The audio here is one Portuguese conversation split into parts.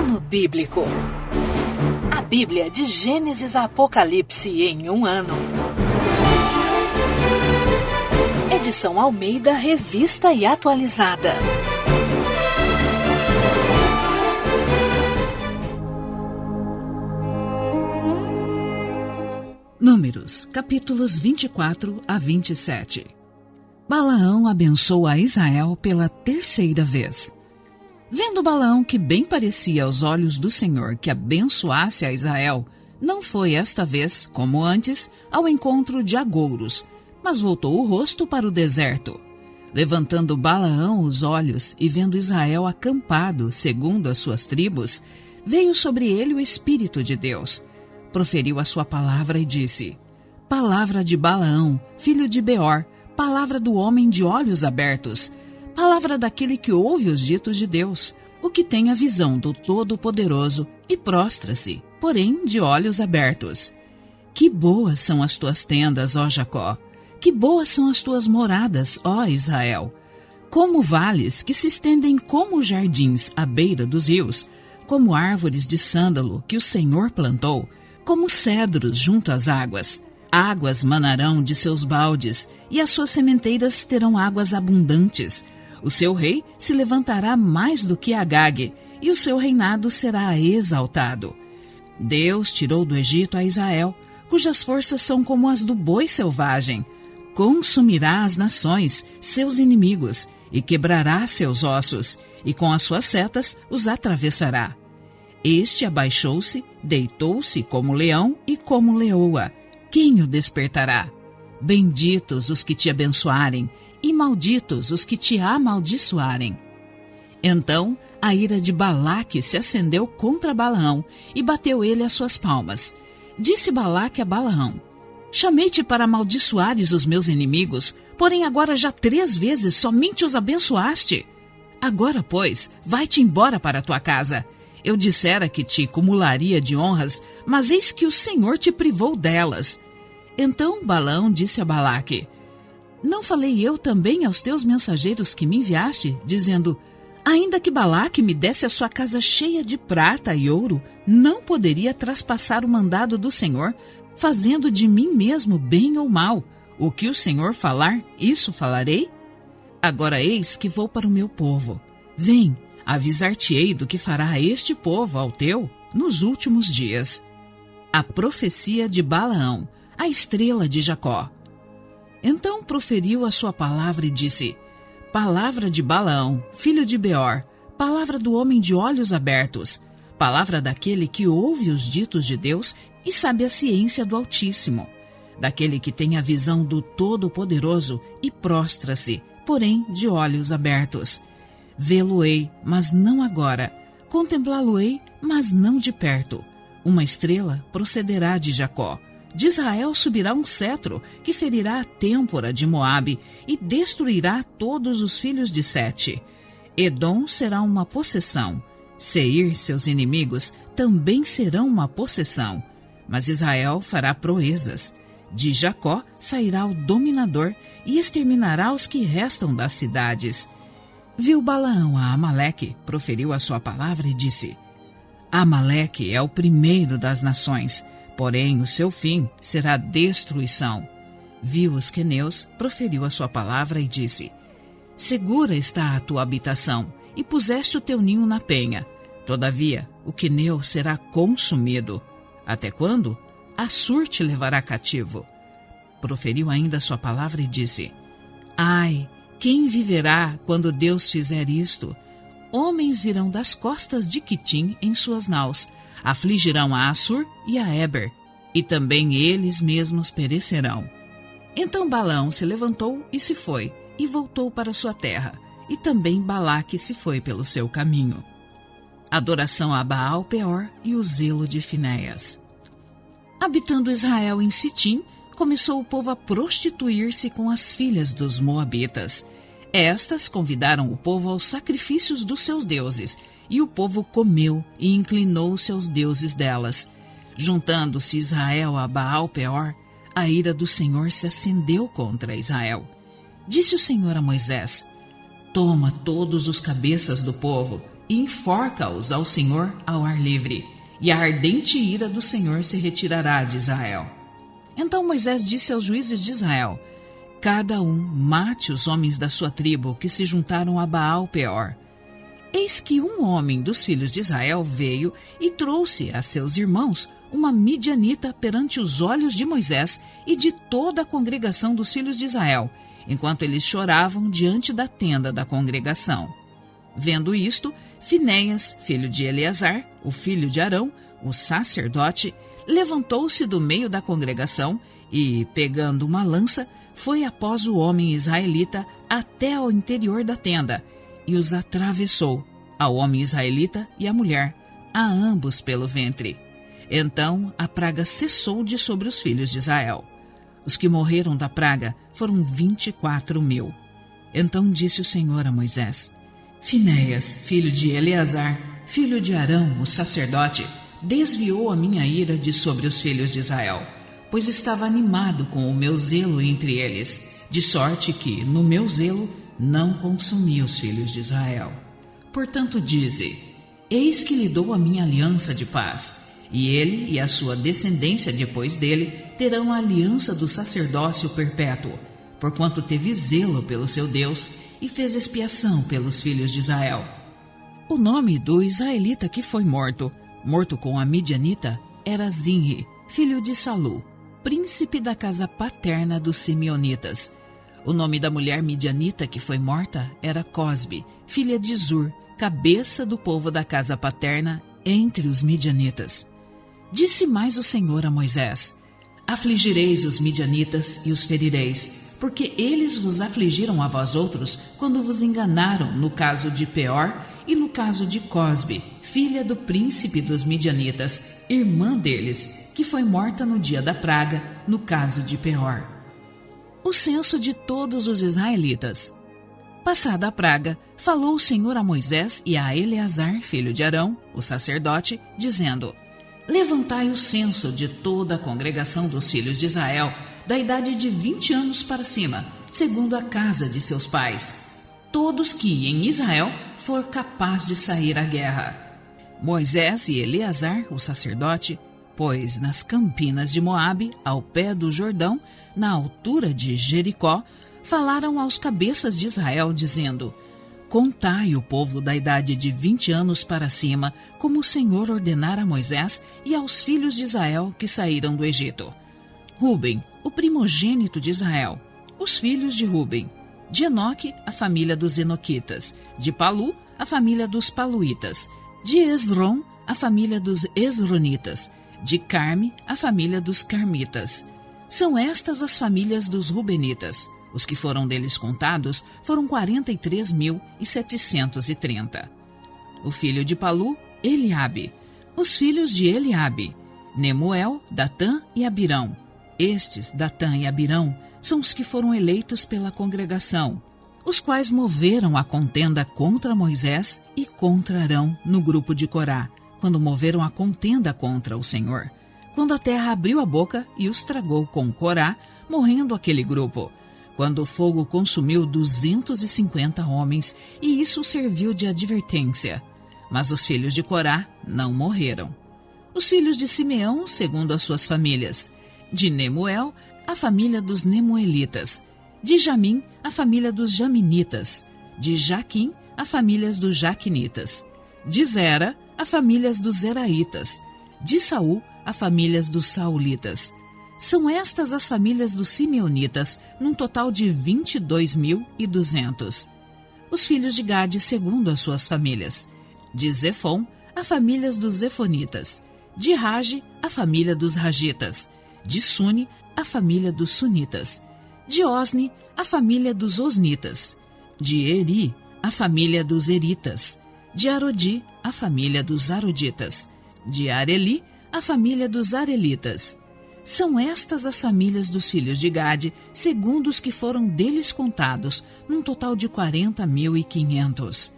Ano Bíblico. A Bíblia de Gênesis a Apocalipse em um ano. Edição Almeida, revista e atualizada. Números, capítulos 24 a 27. Balaão abençoa Israel pela terceira vez. Vendo Balaão que bem parecia aos olhos do Senhor que abençoasse a Israel, não foi esta vez, como antes, ao encontro de agouros, mas voltou o rosto para o deserto. Levantando Balaão os olhos e vendo Israel acampado, segundo as suas tribos, veio sobre ele o Espírito de Deus. Proferiu a sua palavra e disse: Palavra de Balaão, filho de Beor, palavra do homem de olhos abertos, palavra daquele que ouve os ditos de Deus, o que tem a visão do Todo-Poderoso e prostra-se, porém de olhos abertos. Que boas são as tuas tendas, ó Jacó! Que boas são as tuas moradas, ó Israel! Como vales que se estendem como jardins à beira dos rios, como árvores de sândalo que o Senhor plantou, como cedros junto às águas. Águas manarão de seus baldes, e as suas sementeiras terão águas abundantes. O seu rei se levantará mais do que Agag, e o seu reinado será exaltado. Deus tirou do Egito a Israel, cujas forças são como as do boi selvagem. Consumirá as nações, seus inimigos, e quebrará seus ossos, e com as suas setas os atravessará. Este abaixou-se, deitou-se como leão e como leoa. Quem o despertará? Benditos os que te abençoarem, e malditos os que te amaldiçoarem. Então a ira de Balaque se acendeu contra Balaão, e bateu ele as suas palmas. Disse Balaque a Balaão: Chamei-te para amaldiçoares os meus inimigos, porém agora já 3 vezes somente os abençoaste. Agora, pois, vai-te embora para a tua casa. Eu dissera que te cumularia de honras, mas eis que o Senhor te privou delas. Então Balaão disse a Balaque: Não falei eu também aos teus mensageiros que me enviaste, dizendo: Ainda que Balaque me desse a sua casa cheia de prata e ouro, não poderia traspassar o mandado do Senhor, fazendo de mim mesmo bem ou mal. O que o Senhor falar, isso falarei? Agora eis que vou para o meu povo. Vem, avisar-te-ei do que fará este povo ao teu nos últimos dias. A profecia de Balaão, a estrela de Jacó. Então proferiu a sua palavra e disse: Palavra de Balaão, filho de Beor, palavra do homem de olhos abertos, palavra daquele que ouve os ditos de Deus e sabe a ciência do Altíssimo, daquele que tem a visão do Todo-Poderoso e prostra-se, porém de olhos abertos. Vê-lo-ei, mas não agora. Contemplá-lo-ei, mas não de perto. Uma estrela procederá de Jacó. De Israel subirá um cetro que ferirá a têmpora de Moabe e destruirá todos os filhos de Sete. Edom será uma possessão. Seir, seus inimigos, também serão uma possessão. Mas Israel fará proezas. De Jacó sairá o dominador e exterminará os que restam das cidades. Viu Balaão a Amaleque, proferiu a sua palavra e disse: Amaleque é o primeiro das nações, porém o seu fim será destruição. Viu os queneus, proferiu a sua palavra e disse: Segura está a tua habitação, e puseste o teu ninho na penha. Todavia, o queneu será consumido. Até quando? Assur te levará cativo. Proferiu ainda a sua palavra e disse: Ai, quem viverá quando Deus fizer isto? Homens virão das costas de Quitim em suas naus, afligirão a Assur e a Eber, e também eles mesmos perecerão. Então Balaão se levantou e se foi, e voltou para sua terra, e também Balaque se foi pelo seu caminho. Adoração a Baal-Peor e o zelo de Finéias. Habitando Israel em Sitim, começou o povo a prostituir-se com as filhas dos moabitas. Estas convidaram o povo aos sacrifícios dos seus deuses, e o povo comeu e inclinou-se aos deuses delas. Juntando-se Israel a Baal-Peor, a ira do Senhor se acendeu contra Israel. Disse o Senhor a Moisés: Toma todos os cabeças do povo, e enforca-os ao Senhor ao ar livre, e a ardente ira do Senhor se retirará de Israel. Então Moisés disse aos juízes de Israel: cada um mate os homens da sua tribo que se juntaram a Baal-Peor. Eis que um homem dos filhos de Israel veio e trouxe a seus irmãos uma midianita perante os olhos de Moisés e de toda a congregação dos filhos de Israel, enquanto eles choravam diante da tenda da congregação. Vendo isto, Finéias, filho de Eleazar, o filho de Arão, o sacerdote, levantou-se do meio da congregação e, pegando uma lança, foi após o homem israelita até ao interior da tenda e os atravessou, ao homem israelita e à mulher, a ambos pelo ventre. Então a praga cessou de sobre os filhos de Israel. Os que morreram da praga foram 24.000. Então disse o Senhor a Moisés: Finéias, filho de Eleazar, filho de Arão, o sacerdote, desviou a minha ira de sobre os filhos de Israel, pois estava animado com o meu zelo entre eles, de sorte que, no meu zelo, não consumi os filhos de Israel. Portanto dize: eis que lhe dou a minha aliança de paz, e ele e a sua descendência depois dele terão a aliança do sacerdócio perpétuo, porquanto teve zelo pelo seu Deus e fez expiação pelos filhos de Israel. O nome do israelita que foi morto com a midianita, era Zinri, filho de Salu, príncipe da casa paterna dos simeonitas. O nome da mulher midianita que foi morta era Cosbe, filha de Zur, cabeça do povo da casa paterna entre os midianitas. Disse mais o Senhor a Moisés: afligireis os midianitas e os ferireis, porque eles vos afligiram a vós outros quando vos enganaram no caso de Peor e no caso de Cosbe, filha do príncipe dos midianitas, irmã deles, que foi morta no dia da praga, no caso de Peor. O censo de todos os israelitas. Passada a praga, falou o Senhor a Moisés e a Eleazar, filho de Arão, o sacerdote, dizendo: levantai o censo de toda a congregação dos filhos de Israel, da idade de 20 anos para cima, segundo a casa de seus pais, todos que em Israel for capaz de sair à guerra. Moisés e Eleazar, o sacerdote, pois nas campinas de Moabe, ao pé do Jordão, na altura de Jericó, falaram aos cabeças de Israel, dizendo: contai o povo da idade de 20 anos para cima, como o Senhor ordenara a Moisés e aos filhos de Israel que saíram do Egito. Ruben, o primogênito de Israel, os filhos de Ruben. De Enoque, a família dos Enoquitas. De Palu, a família dos Paluitas. De Esrom, a família dos Esronitas. De Carme, a família dos Carmitas. São estas as famílias dos Rubenitas. Os que foram deles contados foram 43.730. O filho de Palu, Eliabe. Os filhos de Eliabe, Nemuel, Datã e Abirão. Estes, Datã e Abirão, são os que foram eleitos pela congregação, os quais moveram a contenda contra Moisés e contra Arão no grupo de Corá, quando moveram a contenda contra o Senhor, quando a terra abriu a boca e os tragou com Corá, morrendo aquele grupo, quando o fogo consumiu 250 homens, e isso serviu de advertência. Mas os filhos de Corá não morreram. Os filhos de Simeão, segundo as suas famílias: de Nemuel, a família dos Nemuelitas; de Jamim, a família dos Jaminitas; de Jaquim, a família dos Jaquinitas; de Zera, a família dos Zeraitas; de Saul, a família dos Saulitas. São estas as famílias dos Simeonitas, num total de 22.200. Os filhos de Gade, segundo as suas famílias: de Zefon, a família dos Zefonitas; de Rage, a família dos Ragitas; de Suni, a família dos Sunitas; de Osni, a família dos Osnitas; de Eri, a família dos Eritas; de Arodi, a família dos Aroditas; de Areli, a família dos Arelitas. São estas as famílias dos filhos de Gade, segundo os que foram deles contados, num total de 40.500.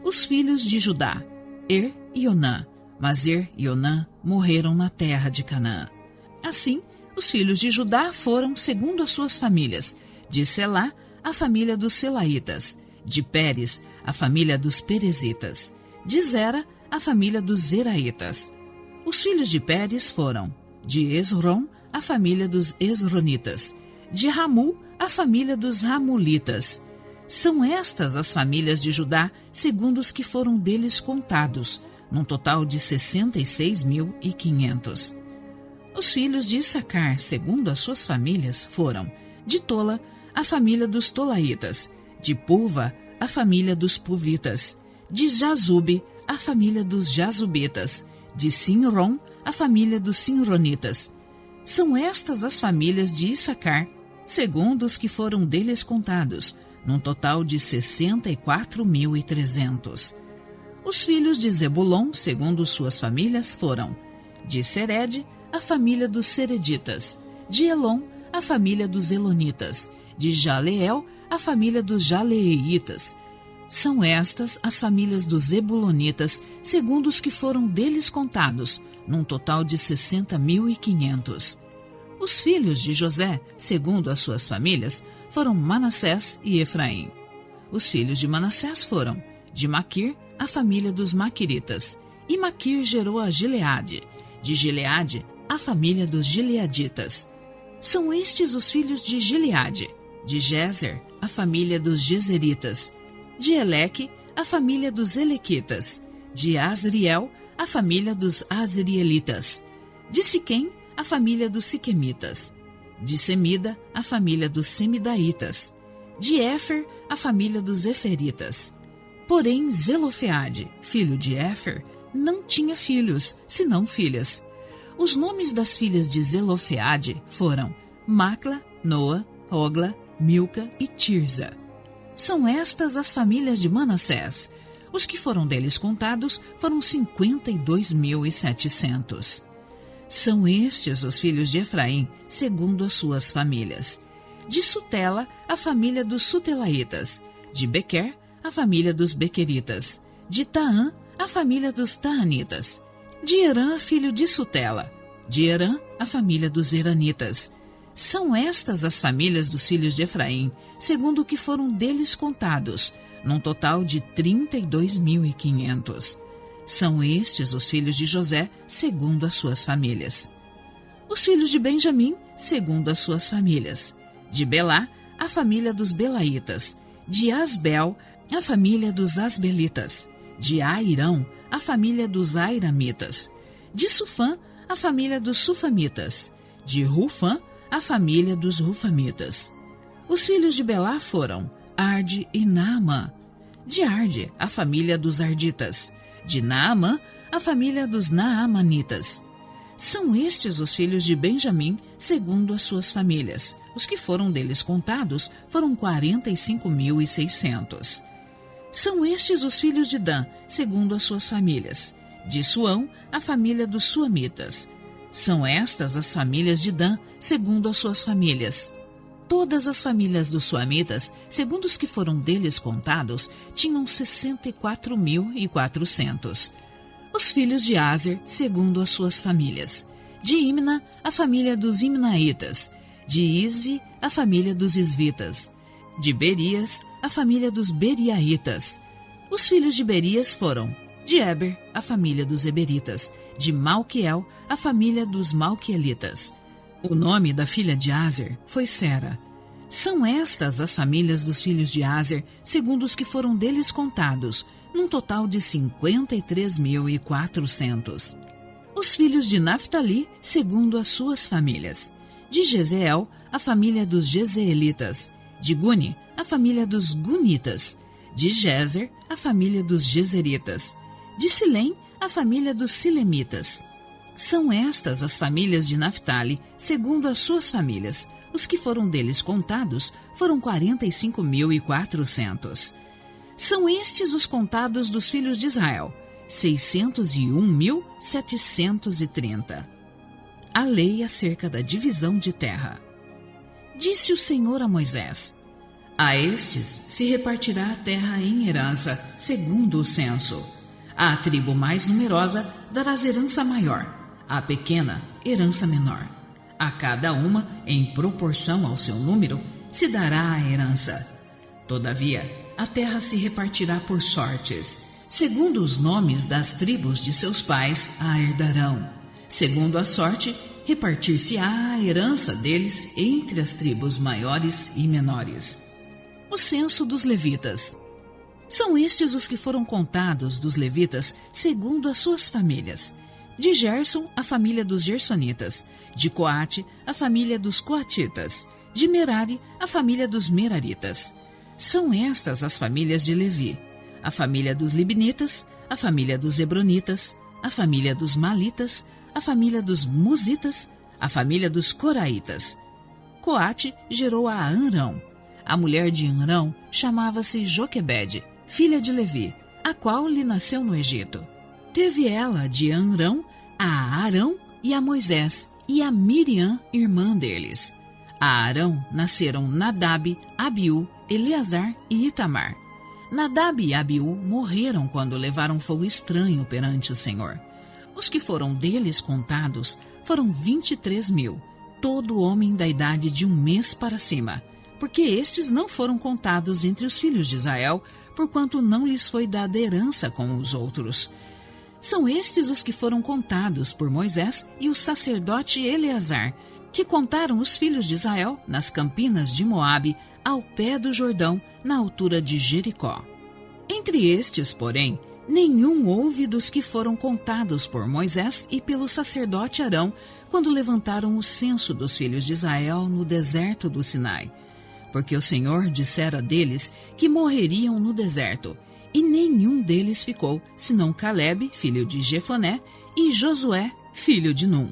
Os filhos de Judá: Er e Onã. Mas Er e Onã morreram na terra de Canaã. Assim, os filhos de Judá foram segundo as suas famílias: de Selá, a família dos Selaitas; de Pérez, a família dos Perezitas; De Zera, a família dos Zeraitas. Os filhos de Pérez foram: de Esrom, a família dos Esronitas. De Ramu, a família dos Ramulitas. São estas as famílias de Judá, segundo os que foram deles contados, num total de 66.500. Os filhos de Issacar, segundo as suas famílias, foram: de Tola, a família dos Tolaitas. De Puva, a família dos Puvitas. De Jazube, a família dos Jazubitas. De Sinrom, a família dos Sinronitas. São estas as famílias de Issacar, segundo os que foram deles contados, num total de 64.300. Os filhos de Zebulon, segundo suas famílias, foram: de Sered, a família dos Sereditas. De Elon, a família dos Elonitas. De Jaleel, a família dos Jaleeitas. São estas as famílias dos Zebulonitas, segundo os que foram deles contados, num total de 60.500. Os filhos de José, segundo as suas famílias, foram Manassés e Efraim. Os filhos de Manassés foram: de Maquir, a família dos Maquiritas. E Maquir gerou a Gileade. De Gileade, a família dos Gileaditas. São estes os filhos de Gileade: de Jezer, a família dos Jezeritas. De Eleque, a família dos Elequitas. De Asriel, a família dos Asrielitas. De Siquém, a família dos Siquemitas. De Semida, a família dos Semidaitas. De Éfer, a família dos Eferitas. Porém, Zelofeade, filho de Éfer, não tinha filhos, senão filhas. Os nomes das filhas de Zelofeade foram Macla, Noa, Ogla, Milca e Tirza. São estas as famílias de Manassés. Os que foram deles contados foram 52.700. São estes os filhos de Efraim, segundo as suas famílias. De Sutela, a família dos Sutelaitas. De Bequer, a família dos Bequeritas. De Taã, a família dos Taanitas. De Herã, filho de Sutela. De Herã, a família dos Heranitas. São estas as famílias dos filhos de Efraim, segundo o que foram deles contados, num total de 32.500. São estes os filhos de José, segundo as suas famílias. Os filhos de Benjamim, segundo as suas famílias. De Belá, a família dos Belaitas. De Asbel, a família dos Asbelitas. De Airão, a família dos Airamitas. De Sufã, a família dos Sufamitas. De Rufã, a família dos Rufamitas. Os filhos de Belá foram Arde e Naamã. De Arde, a família dos Arditas. De Naamã, a família dos Naamanitas. São estes os filhos de Benjamim, segundo as suas famílias. Os que foram deles contados foram 45.600. São estes os filhos de Dan, segundo as suas famílias. De Suão, a família dos Suamitas. São estas as famílias de Dan, segundo as suas famílias. Todas as famílias dos Suamitas, segundo os que foram deles contados, tinham 64.400. Os filhos de Aser, segundo as suas famílias. De Imna, a família dos Imnaitas. De Isvi, a família dos Isvitas. De Berias, a família dos Beriaitas. Os filhos de Berias foram: de Eber, a família dos Eberitas. De Malquiel, a família dos Malquielitas. O nome da filha de Aser foi Sera. São estas as famílias dos filhos de Aser, segundo os que foram deles contados, num total de 53.400. Os filhos de Naftali, segundo as suas famílias. De Jezeel, a família dos Jezeelitas. De Guni, a família dos Gunitas. De Jezer, a família dos Jezeritas. De Silém, a família dos Silemitas. São estas as famílias de Naftali, segundo as suas famílias. Os que foram deles contados foram 45.400. São estes os contados dos filhos de Israel, 601.730. A lei acerca da divisão de terra. Disse o Senhor a Moisés: a estes se repartirá a terra em herança, segundo o censo. À tribo mais numerosa darás herança maior, à pequena, herança menor. A cada uma, em proporção ao seu número, se dará a herança. Todavia, a terra se repartirá por sortes, Segundo os nomes das tribos de seus pais a herdarão. Segundo a sorte, repartir-se-á a herança deles entre as tribos maiores e menores. O censo dos levitas. São estes os que foram contados dos levitas segundo as suas famílias. De Gerson, a família dos gersonitas. De Coate, a família dos coatitas. De Merari, a família dos meraritas. São estas as famílias de Levi: a família dos libnitas, a família dos hebronitas, a família dos malitas, a família dos musitas, a família dos coraitas. Coate gerou a Amrão. A mulher de Amrão chamava-se Joquebede, filha de Levi, a qual lhe nasceu no Egito. Teve ela de Amrão a Arão e a Moisés e a Miriam, irmã deles. A Arão nasceram Nadab, Abiú, Eleazar e Itamar. Nadab e Abiú morreram quando levaram fogo estranho perante o Senhor. Os que foram deles contados foram 23.000, todo homem da idade de 1 mês para cima, porque estes não foram contados entre os filhos de Israel, porquanto não lhes foi dada herança como os outros. São estes os que foram contados por Moisés e o sacerdote Eleazar, que contaram os filhos de Israel nas campinas de Moabe, ao pé do Jordão, na altura de Jericó. Entre estes, porém, nenhum houve dos que foram contados por Moisés e pelo sacerdote Arão, quando levantaram o censo dos filhos de Israel no deserto do Sinai. Porque o Senhor dissera deles que morreriam no deserto, e nenhum deles ficou, senão Calebe, filho de Jefoné, e Josué, filho de Num.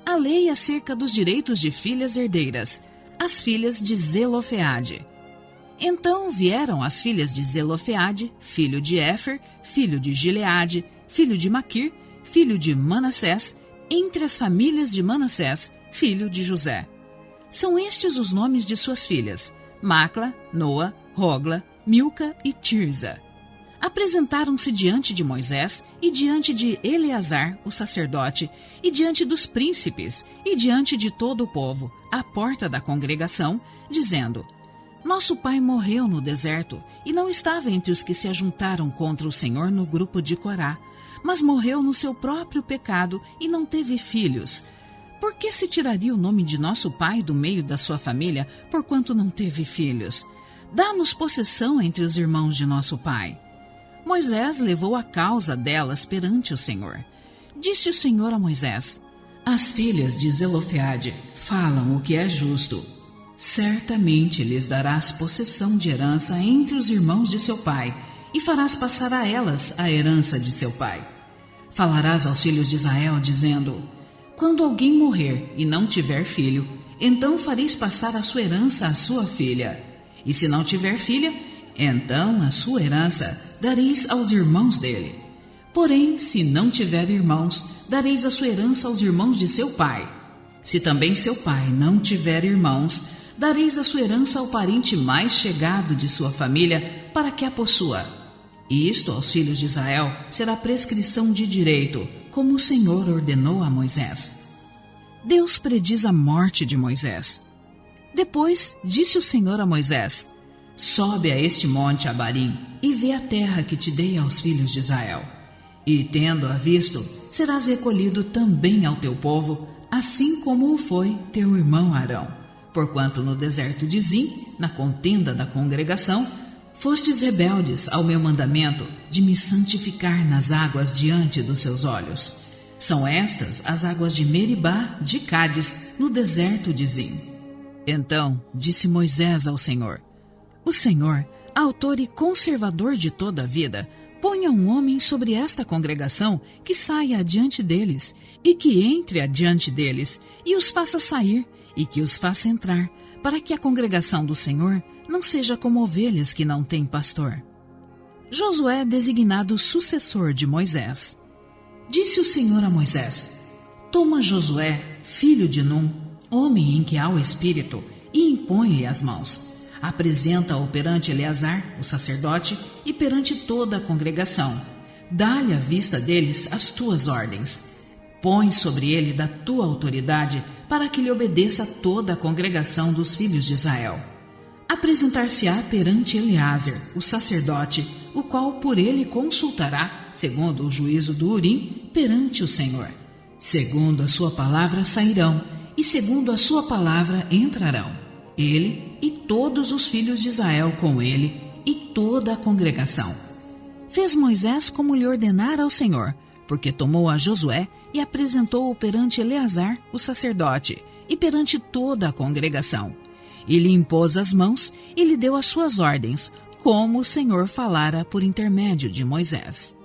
A lei acerca dos direitos de filhas herdeiras, as filhas de Zelofeade. Então vieram as filhas de Zelofeade, filho de Éfer, filho de Gileade, filho de Maquir, filho de Manassés, entre as famílias de Manassés, filho de José. São estes os nomes de suas filhas: Macla, Noa, Rogla, Milca e Tirza. Apresentaram-se diante de Moisés e diante de Eleazar, o sacerdote, e diante dos príncipes e diante de todo o povo, à porta da congregação, dizendo: Nosso pai morreu no deserto e não estava entre os que se ajuntaram contra o Senhor no grupo de Corá, mas morreu no seu próprio pecado e não teve filhos. Por que se tiraria o nome de nosso pai do meio da sua família, porquanto não teve filhos? Dá-nos possessão entre os irmãos de nosso pai. Moisés levou a causa delas perante o Senhor. Disse o Senhor a Moisés: As filhas de Zelofeade falam o que é justo. Certamente lhes darás possessão de herança entre os irmãos de seu pai, e farás passar a elas a herança de seu pai. Falarás aos filhos de Israel, dizendo: Quando alguém morrer e não tiver filho, então fareis passar a sua herança à sua filha. E se não tiver filha, então a sua herança dareis aos irmãos dele. Porém, se não tiver irmãos, dareis a sua herança aos irmãos de seu pai. Se também seu pai não tiver irmãos, dareis a sua herança ao parente mais chegado de sua família, para que a possua. E isto aos filhos de Israel será prescrição de direito, como o Senhor ordenou a Moisés. Deus prediz a morte de Moisés. Depois disse o Senhor a Moisés: Sobe a este monte Abarim e vê a terra que te dei aos filhos de Israel. E, tendo-a visto, serás recolhido também ao teu povo, assim como o foi teu irmão Arão. Porquanto no deserto de Zim, na contenda da congregação, fostes rebeldes ao meu mandamento de me santificar nas águas diante dos seus olhos. São estas as águas de Meribá, de Cádiz, no deserto de Zim. Então disse Moisés ao Senhor: O Senhor, autor e conservador de toda a vida, ponha um homem sobre esta congregação que saia adiante deles, e que entre adiante deles, e os faça sair, e que os faça entrar, para que a congregação do Senhor não seja como ovelhas que não têm pastor. Josué designado sucessor de Moisés. Disse o Senhor a Moisés: Toma Josué, filho de Num, homem em que há o Espírito, e impõe-lhe as mãos. Apresenta-o perante Eleazar, o sacerdote, e perante toda a congregação. Dá-lhe à vista deles as tuas ordens. Põe sobre ele da tua autoridade, para que lhe obedeça toda a congregação dos filhos de Israel. Apresentar-se-á perante Eleazar, o sacerdote, o qual por ele consultará, segundo o juízo do Urim, perante o Senhor. Segundo a sua palavra sairão, e segundo a sua palavra entrarão, ele e todos os filhos de Israel com ele, e toda a congregação. Fez Moisés como lhe ordenara ao Senhor, porque tomou a Josué e apresentou-o perante Eleazar, o sacerdote, e perante toda a congregação. E lhe impôs as mãos e lhe deu as suas ordens, como o Senhor falara por intermédio de Moisés.